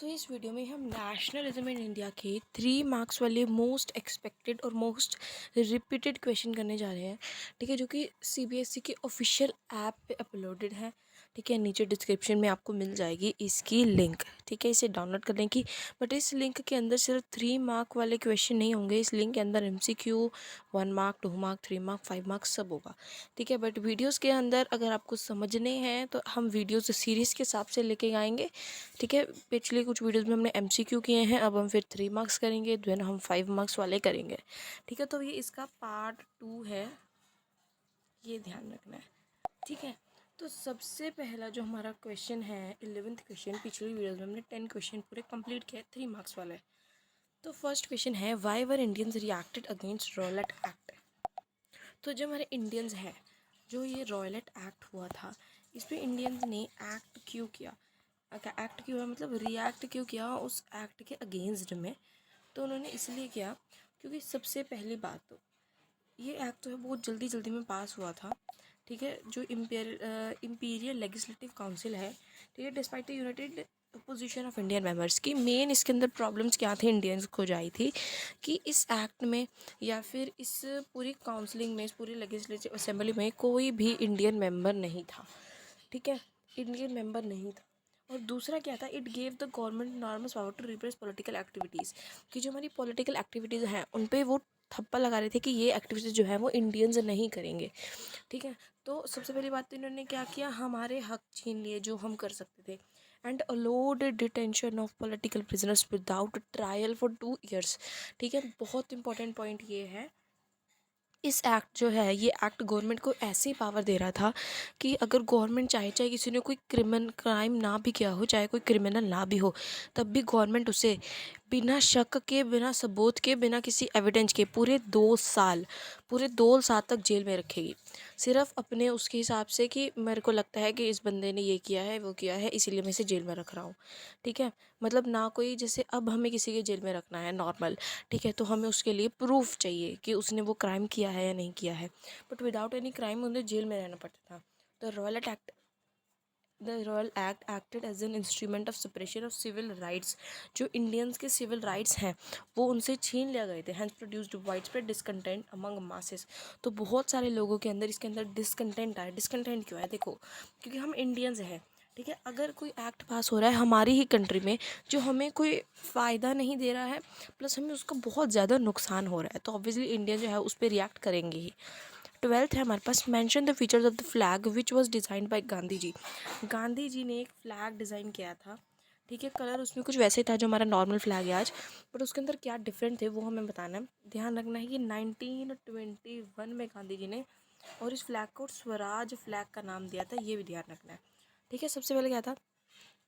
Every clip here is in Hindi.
सो इस वीडियो में हम नेशनलिज्म इन इंडिया के 3 मार्क्स वाले मोस्ट एक्सपेक्टेड और मोस्ट रिपीटेड क्वेश्चन करने जा रहे हैं। ठीक है, जो कि सीबीएसई के ऑफिशियल ऐप पे अपलोडेड है। ठीक है, नीचे डिस्क्रिप्शन में आपको मिल जाएगी इसकी लिंक। ठीक है, इसे डाउनलोड करने की। बट इस लिंक के अंदर सिर्फ 3 मार्क वाले क्वेश्चन नहीं होंगे। इस लिंक के अंदर MCQ 1 mark 2 mark 3 mark 5 mark सब होगा। ठीक है, बट वीडियोज़ के अंदर अगर आपको समझने हैं तो हम वीडियोज़ सीरीज़ के हिसाब से लेके आएंगे। ठीक है, पिछले कुछ वीडियोस में हमने MCQ किए हैं, अब हम फिर 3 मार्क्स करेंगे, देन हम 5 मार्क्स वाले करेंगे। ठीक है, तो ये इसका पार्ट 2 है, ये ध्यान रखना है। ठीक है, तो सबसे पहला जो हमारा क्वेश्चन है 11th क्वेश्चन, पिछली वीडियोस में हमने 10 क्वेश्चन पूरे कंप्लीट किए 3 मार्क्स वाले। तो फर्स्ट क्वेश्चन है, why were Indians reacted against Rowlatt Act. तो जो हमारे इंडियंस है, जो ये रॉयलेट एक्ट हुआ था, इस पर इंडियंस ने एक्ट क्यों किया? एक्ट क्यों है मतलब रिएक्ट क्यों किया उस एक्ट के अगेंस्ट में? तो उन्होंने इसलिए किया क्योंकि सबसे पहली बात तो ये एक्ट जो है बहुत जल्दी जल्दी में पास हुआ था। ठीक है, जो इम्पीरियल लेजिस्लेटिव काउंसिल है, ठीक है, despite the United position of Indian members की मेन इसके अंदर प्रॉब्लम्स क्या थे इंडियंस को आई थी कि इस एक्ट में या फिर इस पूरी काउंसलिंग में, इस पूरी लेजिस्लेटिव असेंबली में कोई भी इंडियन मेंबर नहीं था। ठीक है, इंडियन मेंबर नहीं था। और दूसरा क्या था, it gave the government norms power to repress political activities, कि जो हमारी पॉलिटिकल एक्टिविटीज़ हैं उन पे वो थप्पा लगा रहे थे कि ये एक्टिविटीज़ जो है वो इंडियंस नहीं करेंगे। ठीक है, तो सबसे पहली बात तो इन्होंने क्या किया, हमारे हक छीन लिए जो हम कर सकते थे। And allowed detention of political prisoners without trial for 2 years. ठीक है, बहुत इंपॉर्टेंट पॉइंट ये है, इस एक्ट जो है ये एक्ट गवर्नमेंट को ऐसी पावर दे रहा था कि अगर गवर्नमेंट चाहे किसी ने कोई क्राइम ना भी किया हो, चाहे कोई क्रिमिनल ना भी हो, तब भी गवर्नमेंट उसे बिना शक के, बिना सबूत के, बिना किसी एविडेंस के पूरे 2 साल तक जेल में रखेगी। सिर्फ अपने उसके हिसाब से कि मेरे को लगता है कि इस बंदे ने ये किया है, वो किया है, इसीलिए मैं इसे जेल में रख रहा हूँ। ठीक है, मतलब ना कोई, जैसे अब हमें किसी के जेल में रखना है नॉर्मल, ठीक है, तो हमें उसके लिए प्रूफ चाहिए कि उसने वो क्राइम किया है या नहीं किया है। बट विदाउट एनी क्राइम उन्हें जेल में रहना पड़ता था। The Rowlatt Act acted as an instrument of suppression of civil rights. जो इंडियंस के सिविल राइट्स हैं वो उनसे छीन लिया गए थे। Hence produced wide spread discontent among masses. तो बहुत सारे लोगों के अंदर इसके अंदर डिसकंटेंट आया। डिसकंटेंट क्यों है? देखो, क्योंकि हम इंडियंस हैं। ठीक है, अगर कोई एक्ट पास हो रहा है हमारी ही कंट्री में जो हमें कोई फ़ायदा नहीं दे रहा है, प्लस हमें उसका बहुत ज़्यादा नुकसान हो रहा है, तो ऑब्वियसली इंडिया जो है उस पर रिएक्ट करेंगे ही। 12th है हमारे पास, mention the features of the flag which was designed by Gandhi ji. Gandhi ji ने एक फ्लैग डिज़ाइन किया था। ठीक है, कलर उसमें कुछ वैसे था जो हमारा नॉर्मल फ्लैग है आज, बट उसके अंदर क्या डिफरेंट थे वो हमें बताना है। ध्यान रखना है कि 1921 में गांधी जी ने और इस फ्लैग को स्वराज फ्लैग का नाम दिया था, ये भी ध्यान रखना है। ठीक है, सबसे पहले क्या था,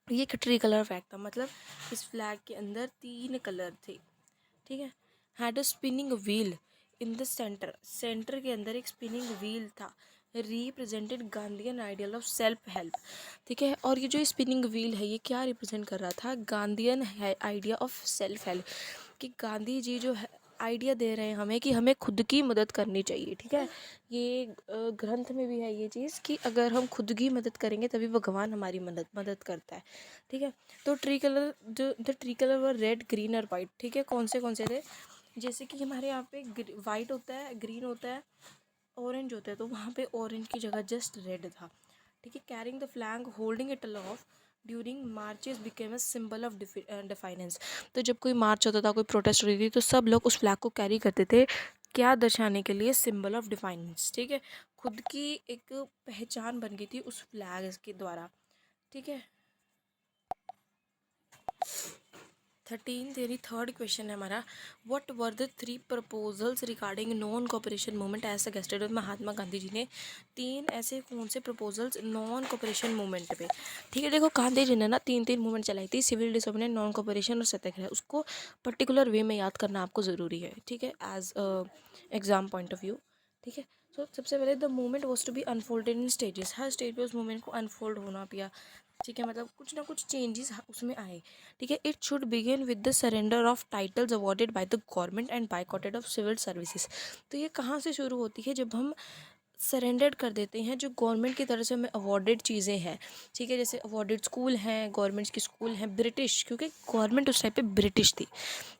ये एक ट्री कलर फ्लैग था, मतलब इस फ्लैग के अंदर 3 कलर थे। ठीक है, had a spinning wheel in the centre के अंदर एक स्पिनिंग व्हील था, represented Gandhian ideal of self help. ठीक है, और ये जो स्पिनिंग व्हील है ये क्या रिप्रेजेंट कर रहा था? Gandhian idea of self help, कि गांधी जी जो है आइडिया दे रहे हैं हमें कि हमें खुद की मदद करनी चाहिए। ठीक है, ये ग्रंथ में भी है ये चीज़ कि अगर हम खुद की मदद करेंगे तभी भगवान हमारी मदद करता है। ठीक है, तो the tree colour were red green और वाइट। ठीक है, कौन से थे? जैसे कि हमारे यहाँ पे वाइट होता है, ग्रीन होता है, ऑरेंज होता है, तो वहाँ पे ऑरेंज की जगह जस्ट रेड था। ठीक है, carrying the flag holding it aloft during marches became a symbol of defiance. तो जब कोई मार्च होता था, कोई प्रोटेस्ट होती थी, तो सब लोग उस फ्लैग को कैरी करते थे, क्या दर्शाने के लिए? Symbol of defiance. ठीक है, खुद की एक पहचान बन गई थी उस फ्लैग के द्वारा। ठीक है, 3rd क्वेश्चन है हमारा, what were the 3 proposals regarding non cooperation movement as suggested? Mahatma Gandhi ji ने 3 ऐसे कौन से प्रपोजल्स नॉन कोऑपरेशन मूवमेंट पे? ठीक है, देखो गांधी जी ने ना 3 मूवमेंट चलाई थी, सिविल डिसोबीडियंस, नॉन कोऑपरेशन और सत्याग्रह। उसको पर्टिकुलर वे में याद करना आपको ज़रूरी है। ठीक है, as exam point of view. ठीक है, तो सबसे पहले the movement was to be unfolded in stages. हर स्टेज पे उस मूवमेंट को अनफोल्ड होना पिया। ठीक है, मतलब कुछ ना कुछ चेंजेस उसमें आए। ठीक है, it should begin with the surrender of titles awarded by the government and boycotted of civil services. तो ये कहाँ से शुरू होती है? जब हम सरेंडर कर देते हैं जो गवर्नमेंट की तरफ से हमें अवॉर्डेड चीज़ें हैं, ठीक है, जैसे अवॉर्डेड स्कूल हैं, गवर्नमेंट की स्कूल हैं, ब्रिटिश, क्योंकि गवर्नमेंट उस टाइम पे ब्रिटिश थी।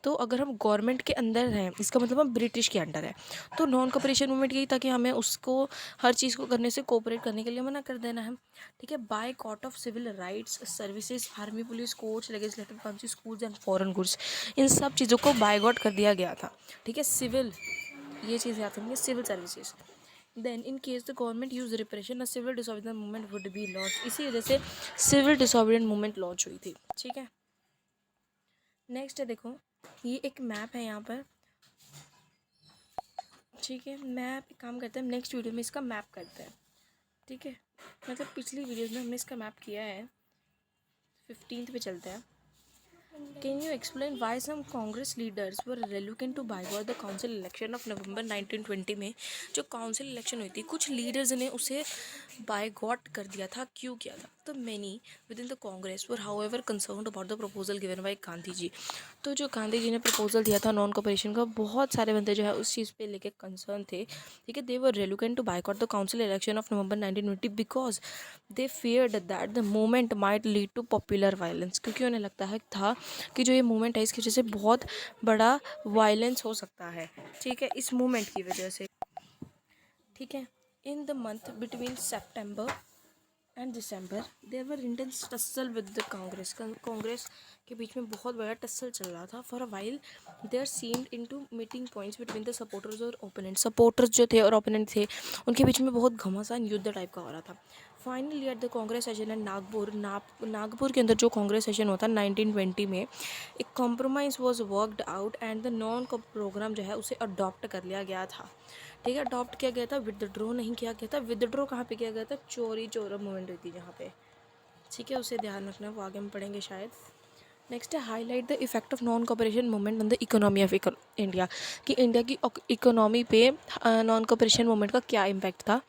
तो अगर हम गवर्नमेंट के अंदर हैं इसका मतलब हम ब्रिटिश के अंडर है। तो नॉन कोऑपरेशन मूवमेंट यही था कि हमें उसको हर चीज़ को करने से कोऑपरेट करने के लिए मना कर देना है, ठीक है। Boycott of civil rights services, army, police, courts, legislative council, schools and foreign goods, इन सब चीज़ों को बायकॉट कर दिया गया था, ठीक है। सिविल, ये चीज़ याद रखेंगे, civil services. Then in case the government use repression a civil disobedience movement would be launch, इसी वजह से सिविल डिसोबीडियंस मूवमेंट लॉन्च हुई थी, ठीक है। नेक्स्ट है, देखो ये एक मैप है यहाँ पर, ठीक है। मैप एक काम करते हैं, नेक्स्ट वीडियो में इसका मैप करते हैं, ठीक है। मतलब पिछली वीडियोस में हमने इसका मैप किया है, 15th पे चलते हैं। Can you explain why some Congress leaders were reluctant to boycott the council election of November 1920 में जो काउंसिल इलेक्शन हुई थी, कुछ लीडर्स ने उसे बायकॉट कर दिया था, क्यों किया था? तो many within the Congress were however concerned about the proposal given by Gandhi ji. तो जो गांधी जी ने प्रपोजल दिया था नॉन कोऑपरेशन का, बहुत सारे बंदे जो है उस चीज़ पे लेके कंसर्न थे, ठीक है। दे वर reluctant to boycott the council election of November 1920 because they feared that the movement might lead to popular violence, क्योंकि उन्हें लगता है था कि जो ये मूवमेंट है इसकी वजह से बहुत बड़ा वायलेंस हो सकता है, ठीक है, इस मूवमेंट की वजह से, ठीक है। In the month between September and December there were intense tussle with the Congress के बीच में बहुत बड़ा टसल चल रहा था। For a while there seemed into meeting points between the supporters और ओपोनेंट, सपोर्टर्स जो थे और ओपोनेंट थे उनके बीच में बहुत घमासान युद्ध टाइप का हो रहा था। Finally at the Congress session and Nagpur के अंदर जो कांग्रेस सेशन होता 1920 में, एक compromise was worked out and the non programme जो है उसे अडॉप्ट कर लिया गया था, ठीक है। अडॉप्ट किया गया था, विदड्रॉ नहीं किया गया था। विदड्रॉ कहाँ पे किया गया था? चोरी चोरा मूवमेंट हुई थी जहाँ पे, ठीक है, उसे ध्यान रखना, वो आगे हम पढ़ेंगे शायद। नेक्स्ट है highlight the effect of non cooperation movement on the economy of India, कि इंडिया की इकोनॉमी पे नॉन कोऑपरेशन मूवमेंट का क्या इम्पैक्ट था।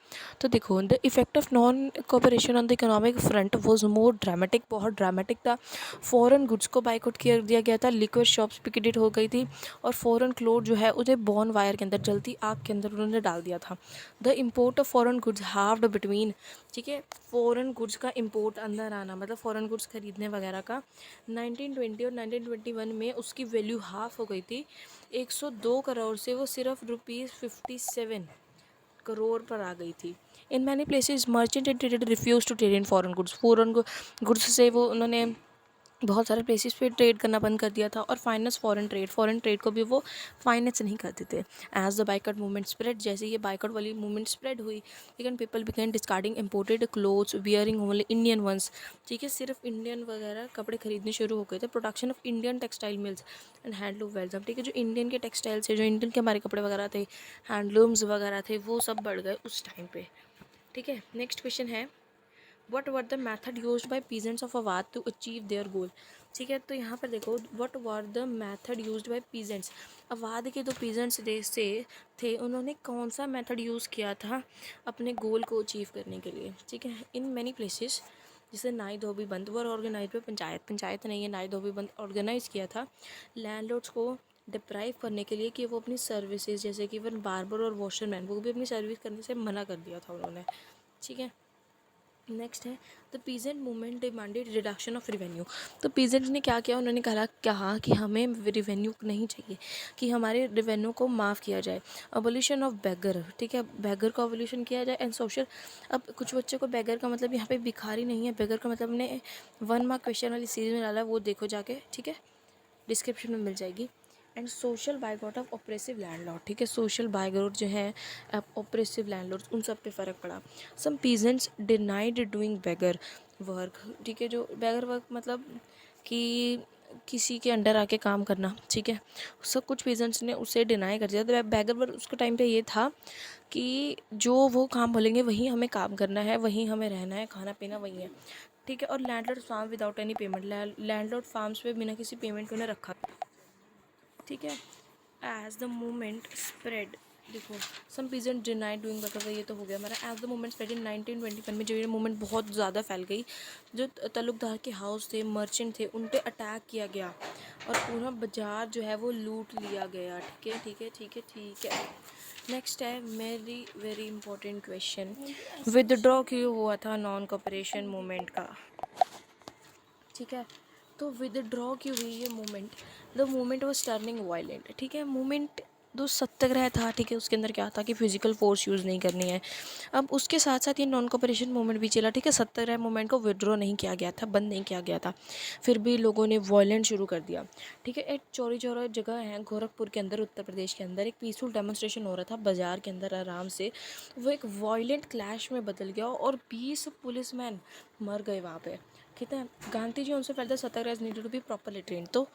तो देखो, the effect of non cooperation on the economic front was more dramatic, बहुत ड्रामेटिक था। फॉरेन गुड्स को बाइकआउट कर दिया गया था, लिक्विड शॉप्स पिकेटेड हो गई थी, और फॉरेन क्लोथ जो है उसे बॉन वायर के अंदर, जलती आग के अंदर उन्होंने डाल दिया था। The import of foreign goods halved between, ठीक है, फॉरेन गुड्स का इम्पोर्ट अंदर आना, मतलब फॉरेन गुड्स खरीदने वगैरह का, 1920 और 1921 में उसकी वैल्यू हाफ हो गई थी। 102 करोड़ से वो सिर्फ ₹57 करोड़ पर आ गई थी। In many places merchant and trader refuse to trade in foreign goods, foreign goods से वो उन्होंने बहुत सारे प्लेसेस पे ट्रेड करना बंद कर दिया था। और फाइनेंस फॉरेन ट्रेड को भी वो फाइनेंस नहीं करते थे। As the boycott movement spread, जैसे ये बाइकआउट वाली मूवमेंट स्प्रेड हुई, लेकिन people began discarding imported clothes wearing only Indian ones, ठीक है, सिर्फ इंडियन वगैरह कपड़े खरीदने शुरू हो गए थे। Production of Indian textile mills and handloom wells, ठीक है, जो इंडियन के टेक्सटाइल्स है, जो इंडियन के हमारे कपड़े वगैरह थे, हैंडलूम्स वगैरह थे, वो सब बढ़ गए उस टाइम पे, ठीक है। नेक्स्ट क्वेश्चन है, what were the method use by peasants of Awadh to achieve their goal, ठीक है। तो यहाँ पर देखो, what were the method use by peasants, Awadh के जो पीजेंट्स देश से थे उन्होंने कौन सा मैथड यूज़ किया था अपने गोल को अचीव करने के लिए, ठीक है। इन मैनी प्लेसेस, जैसे नाई धोबी बंद वर ऑर्गेनाइज पे पंचायत नहीं है, नाई धोबी बंद ऑर्गेनाइज किया था लैंडलॉर्ड्स को डिप्राइव करने के लिए, कि वो अपनी सर्विसेज, जैसे कि वन बार्बर और वॉशरमैन, वो भी अपनी सर्विस करने से मना कर दिया था उन्होंने, ठीक है। नेक्स्ट है, the peasant movement demanded reduction of revenue. तो पीजेंट ने क्या किया, उन्होंने कहा कि हमें रिवेन्यू नहीं चाहिए, कि हमारे रिवेन्यू को माफ़ किया जाए। अबोल्यूशन ऑफ बैगर, ठीक है, बैगर का अबोल्यूशन किया जाए। एंड सोशल, अब कुछ बच्चों को बैगर का मतलब यहाँ पे भिखारी नहीं है, बैगर का मतलब हमने 1 मार्क क्वेश्चन वाली सीरीज में डाला है, वो देखो जाके, ठीक है, डिस्क्रिप्शन में मिल जाएगी। And social boycott of oppressive landlord, ठीक है, सोशल बाइकआउट जो है ऑपरेसिव लैंडलॉर्ड, उन सब पे फ़र्क पड़ा। Some peasants denied doing begar work, ठीक है, जो बैगर वर्क मतलब कि किसी के अंडर आके काम करना, ठीक है, सब कुछ पीजेंट्स ने उसे डिनाई कर दिया। तो बैगर वर्क उसके टाइम पे ये था कि जो वो काम बोलेंगे वही हमें काम करना है, वहीं हमें रहना है, खाना पीना वही है, ठीक है। और landlord farm without any payment, landlord farms पे बिना किसी पेमेंट के उन्हें रखा, ठीक है। एज द मूवमेंट स्प्रेड, देखो, some peasant denied doing begar, ये तो हो गया हमारा। As the movement spread in 1921 में, जब ये मूवमेंट बहुत ज़्यादा फैल गई, जो तलुकदार के हाउस थे, मर्चेंट थे, उन पे अटैक किया गया और पूरा बाजार जो है वो लूट लिया गया, ठीक है, ठीक है, ठीक है, ठीक है। नेक्स्ट है मेरी वेरी इंपॉर्टेंट क्वेश्चन, विदड्रॉ क्यों हुआ था नॉन कॉपरेशन मूवमेंट का? ठीक है, तो विदड्रॉ क्यों हुई ये movement? The movement was turning violent. ठीक है, मूवमेंट जो सत्याग्रह था, ठीक है, उसके अंदर क्या था कि फिजिकल फोर्स यूज़ नहीं करनी है। अब उसके साथ साथ ये नॉन कॉपरेशन मूवमेंट भी चला। ठीक है, सत्याग्रह मूवमेंट को विड्रॉ नहीं किया गया था, बंद नहीं किया गया था, फिर भी लोगों ने वायलेंट शुरू कर दिया। ठीक है, एक चौरी चौरा जगह है गोरखपुर के अंदर, उत्तर प्रदेश के अंदर, एक पीसफुल डेमोन्स्ट्रेशन हो रहा था बाजार के अंदर आराम से, वो एक वायलेंट क्लैश में बदल गया और 20 पुलिसमैन मर गए वहाँ पे। ठीक है, गांधी जी उनसे पहले satyagraha needed to be properly train. तो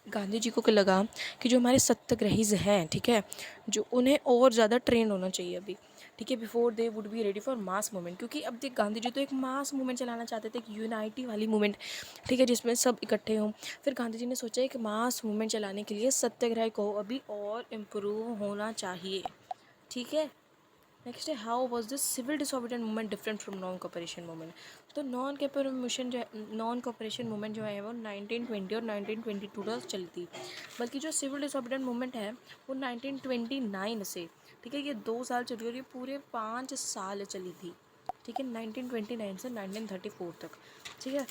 गांधी जी को क्या लगा कि जो हमारे सत्याग्रहीज हैं, ठीक है, जो उन्हें और ज़्यादा ट्रेन होना चाहिए अभी। ठीक है, before they would be ready for mass movement, क्योंकि अब देख गांधी जी तो एक मास मूवमेंट चलाना चाहते थे, एक यूनाइटी वाली मूवमेंट, ठीक है, जिसमें सब इकट्ठे हों। फिर गांधी जी ने सोचा एक मास मूवमेंट चलाने के लिए सत्याग्रह को अभी और इम्प्रूव होना चाहिए। ठीक है, नेक्स्ट है how was this civil disobedient movement different from non cooperation movement? तो नॉन कॉपरेशन मूवमेंट जो है वो 1920 और 1922 तक चली थी, बल्कि जो सिविल डिसोबीडियंट मूवमेंट है वो 1929 से, ठीक है, ये 2 साल चली और ये पूरे 5 साल चली थी। ठीक है, 1929 से 1934 तक। ठीक है,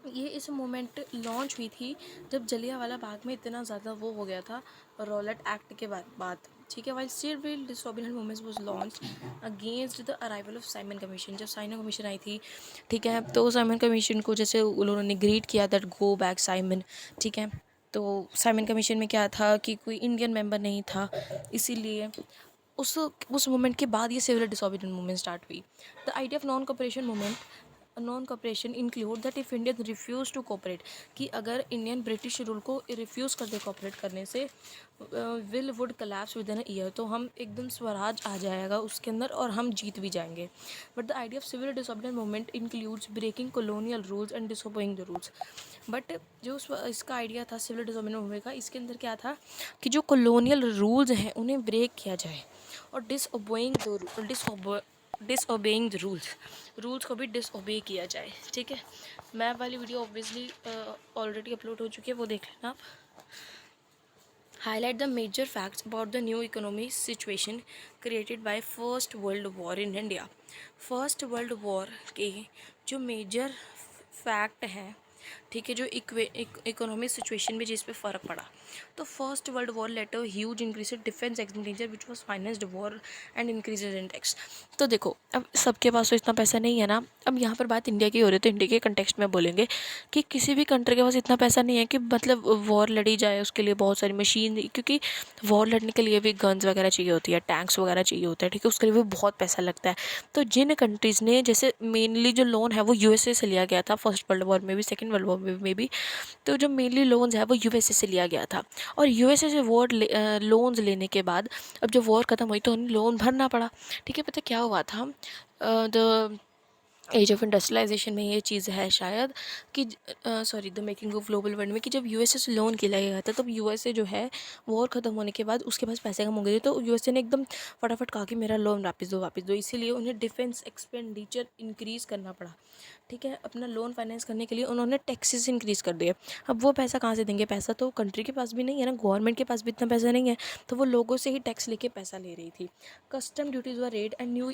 ये इस मोमेंट लॉन्च हुई थी जब जलियांवाला बाग में इतना ज़्यादा वो हो गया था रॉलेट एक्ट के बाद। ठीक है, while civil disobedient movement was launch against the arrival of Simon Commission. जब साइमन कमीशन आई थी, ठीक है, तो साइमन कमीशन को जैसे उन्होंने ग्रीट किया दैट गो बैक साइमन। ठीक है, तो साइमन कमीशन में क्या था कि कोई इंडियन मेंबर नहीं था, इसीलिए उस मूवमेंट के बाद ये सिविल डिसोबीडिएंट मूवमेंट स्टार्ट हुई। The idea of non cooperation include that if Indian refuse to cooperate, कि अगर इंडियन ब्रिटिश रूल को रिफ्यूज़ कर दे कोऑपरेट करने से, will would collapse within year, तो हम एकदम स्वराज आ जाएगा उसके अंदर और हम जीत भी जाएंगे। But the idea of civil disobedient movement includes breaking colonial rules and disobeying the rules. But जो इसका आइडिया था सिविल डिसोबीडिएंट मूवमेंट का, इसके अंदर क्या था कि जो कॉलोनियल रूल्स हैं उन्हें ब्रेक किया जाए और डिसओबेइंग द रूल्स को भी डिसओबे किया जाए। ठीक है, मैप वाली वीडियो ऑब्वियसली ऑलरेडी अपलोड हो चुकी है, वो देख लेना आप। Highlight the major facts about the new economy situation created by First World War in India. First World War के जो मेजर फैक्ट हैं, ठीक है, जो इकोनॉमिक सिचुएशन में जिस पे फ़र्क पड़ा। तो First World War let a huge increase defence expenditure which was financed war and increases in tax. तो देखो, अब सबके पास तो इतना पैसा नहीं है ना। अब यहाँ पर बात इंडिया की हो रही है, तो इंडिया के कंटेक्स्ट में बोलेंगे कि किसी भी कंट्री के पास इतना पैसा नहीं है कि मतलब वॉर लड़ी जाए, उसके लिए बहुत सारी मशीन, क्योंकि वॉर लड़ने के लिए भी गन्स वगैरह चाहिए होती है, टैंक्स वगैरह चाहिए होता है, ठीक है, उसके लिए भी बहुत पैसा लगता है। तो जिन कंट्रीज़ ने, जैसे मेनली जो लोन है वो यूएसए से लिया गया था फर्स्ट वर्ल्ड वॉर में भी, सेकेंड वर्ल्ड वॉर में भी, तो जो मेनली लोन्स है वो यूएसए से लिया गया था। और यूएसए से लोन्स लेने के बाद अब जब वॉर ख़त्म हुई तो उन्हें लोन भरना पड़ा। ठीक है, पता क्या हुआ था, द एज ऑफ इंडस्ट्रियलाइजेशन में ये चीज़ है शायद कि sorry the making of global world में, कि जब यूएसए से लोन किया गया था तब यूएसए जो है वॉर ख़त्म होने के बाद उसके पास पैसे कम हो गए थे, तो यूएसए ने एकदम फटाफट कहा कि मेरा लोन वापस दो, इसीलिए उन्हें डिफेंस एक्सपेंडिचर इंक्रीज़ करना पड़ा। ठीक है, अपना लोन फाइनेंस करने के लिए उन्होंने टैक्सेस इंक्रीज़ कर दिए। अब वो पैसा कहाँ से देंगे? पैसा तो कंट्री के पास भी नहीं है ना, गवर्नमेंट के पास भी इतना पैसा नहीं है, तो वो लोगों से ही टैक्स लेके पैसा ले रही थी। Custom duties were red and new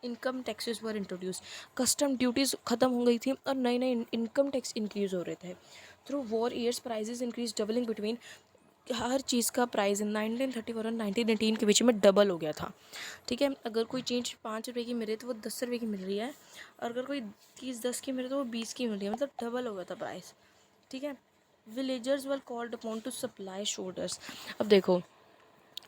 income taxes were introduce. Custom duties ख़त्म हो गई थी और नए नए इनकम टैक्स इंक्रीज़ हो रहे थे। Through war years prices increase doubling between, हर चीज़ का प्राइस 1934 और 1918 के बीच में डबल हो गया था। ठीक है, अगर कोई चीज़ 5 रुपये की मिल रही है तो वो 10 रुपये की मिल रही है, और अगर कोई चीज़ 10 की मिल रही है तो वो 20 की मिल रही है, मतलब डबल हो गया था प्राइस। ठीक है, villagers were called upon two supply shoulders. अब देखो,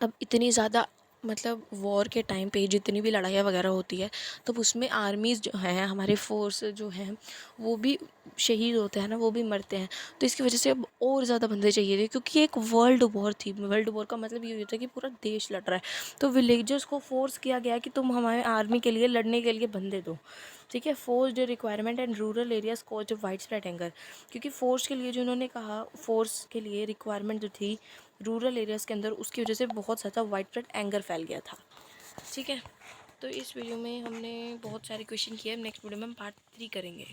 अब इतनी ज़्यादा मतलब वॉर के टाइम पे जितनी भी लड़ाइयाँ वगैरह होती है, तो उसमें आर्मीज़ जो हैं, हमारे फोर्स जो हैं, वो भी शहीद होते हैं ना, वो भी मरते हैं। तो इसकी वजह से अब और ज़्यादा बंदे चाहिए थे, क्योंकि एक वर्ल्ड वॉर थी। वर्ल्ड वॉर का मतलब ये होता है कि पूरा देश लड़ रहा है, तो विलेजर्स को फोर्स किया गया कि तुम हमारे आर्मी के लिए लड़ने के लिए बंदे दो। ठीक है, force the requirement and rural areas cause wide spread anger, क्योंकि फोर्स के लिए जो उन्होंने कहा, फोर्स के लिए रिक्वायरमेंट जो थी रूरल एरियाज़ के अंदर, उसकी वजह से बहुत ज़्यादा वाइड स्प्रेड एंगर फैल गया था। ठीक है, तो इस वीडियो में हमने बहुत सारे क्वेश्चन किए, नेक्स्ट वीडियो में हम पार्ट 3 करेंगे।